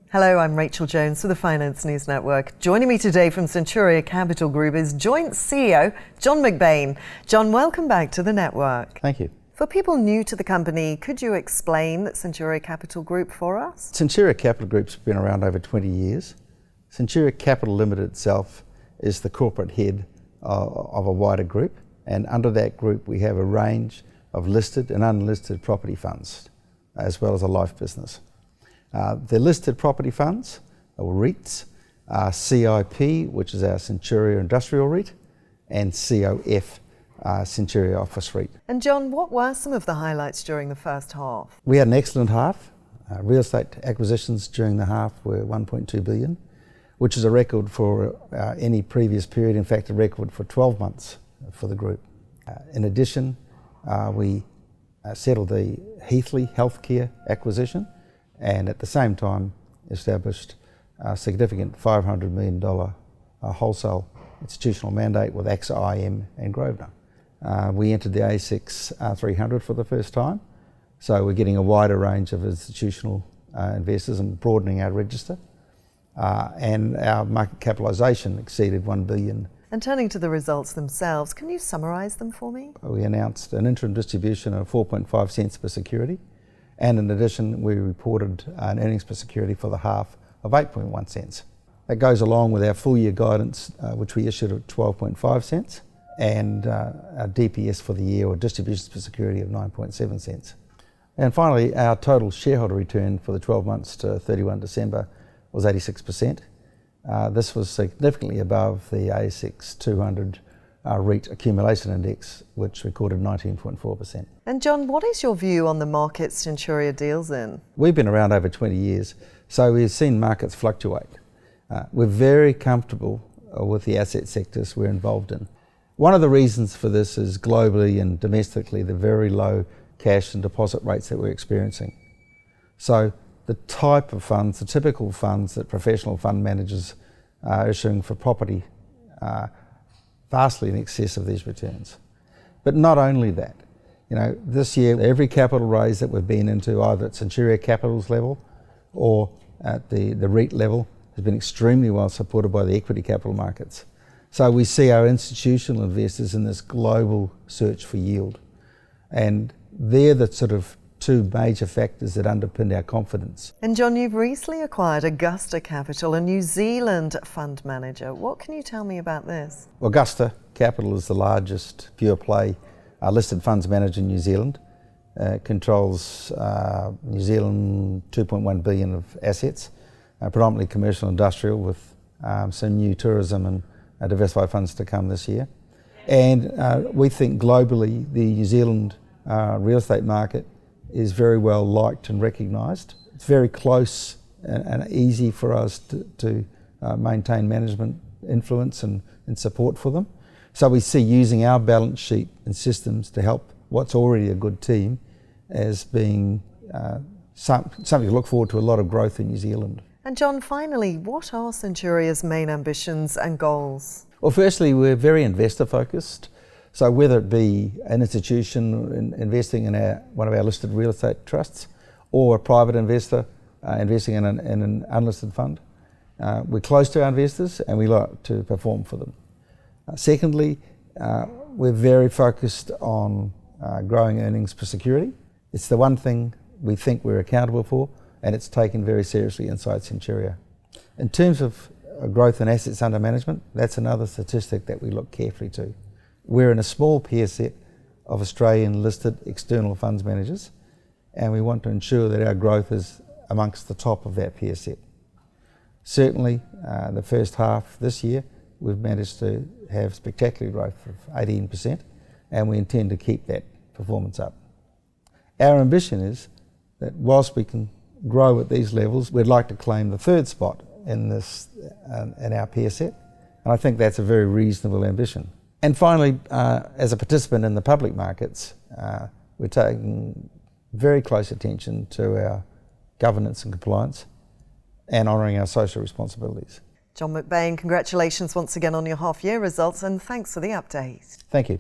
Hello, I'm Rachael Jones for the Finance News Network. Joining me today from Centuria Capital Group is Joint CEO John McBain. John, welcome back to the network. Thank you. For people new to the company, could you explain Centuria Capital Group for us? Centuria Capital Group's been around over 20 years. Centuria Capital Limited itself is the corporate head of a wider group, and under that group we have a range of listed and unlisted property funds, as well as a life business. The listed property funds, or REITs, are CIP, which is our Centuria Industrial REIT, and COF, Centuria Office REIT. And John, what were some of the highlights during the first half? We had an excellent half. Real estate acquisitions during the half were 1.2 billion, which is a record for any previous period, in fact a record for 12 months for the group. In addition, we settled the Heathley Healthcare acquisition, and at the same time established a significant $500 million wholesale institutional mandate with AXA IM and Grosvenor. We entered the ASX 300 for the first time, so we're getting a wider range of institutional investors and broadening our register. And our market capitalisation exceeded 1 billion. And turning to the results themselves, can you summarise them for me? We announced an interim distribution of 4.5 cents per security, and in addition we reported an earnings per security for the half of 8.1 cents. That goes along with our full year guidance, which we issued at 12.5 cents, and our DPS for the year, or distributions per security, of 9.7 cents. And finally, our total shareholder return for the 12 months to 31 December was 86%. This was significantly above the ASX 200 REIT accumulation index, which recorded 19.4%. And John, what is your view on the markets Centuria deals in? We've been around over 20 years, so we've seen markets fluctuate. We're very comfortable with the asset sectors we're involved in. One of the reasons for this is globally and domestically the very low cash and deposit rates that we're experiencing. So the type of funds, the typical funds that professional fund managers are issuing for property are vastly in excess of these returns. But not only that, this year every capital raise that we've been into, either at Centuria Capital's level or at the REIT level, has been extremely well supported by the equity capital markets. So we see our institutional investors in this global search for yield, and they're the sort of two major factors that underpin our confidence. And John, you've recently acquired Agusta Capital, a New Zealand fund manager. What can you tell me about this? Agusta Capital is the largest pure play listed funds manager in New Zealand. Controls New Zealand 2.1 billion of assets, predominantly commercial industrial, with some new tourism and diversified funds to come this year. And we think globally the New Zealand real estate market is very well liked and recognised. It's very close and easy for us to maintain management influence and support for them. So we see using our balance sheet and systems to help what's already a good team as being something to look forward to a lot of growth in New Zealand. And John, finally, what are Centuria's main ambitions and goals? Well, firstly, we're very investor focused. So whether it be an institution investing in one of our listed real estate trusts, or a private investor investing in an unlisted fund, we're close to our investors and we like to perform for them. Secondly, we're very focused on growing earnings per security. It's the one thing we think we're accountable for, and it's taken very seriously inside Centuria. In terms of growth in assets under management, that's another statistic that we look carefully to. We're in a small peer set of Australian listed external funds managers, and we want to ensure that our growth is amongst the top of that peer set. Certainly, the first half this year, we've managed to have spectacular growth of 18%, and we intend to keep that performance up. Our ambition is that whilst we can grow at these levels, we'd like to claim the third spot in our peer set, and I think that's a very reasonable ambition. And finally, as a participant in the public markets, we're taking very close attention to our governance and compliance and honouring our social responsibilities. John McBain, congratulations once again on your half-year results, and thanks for the update. Thank you.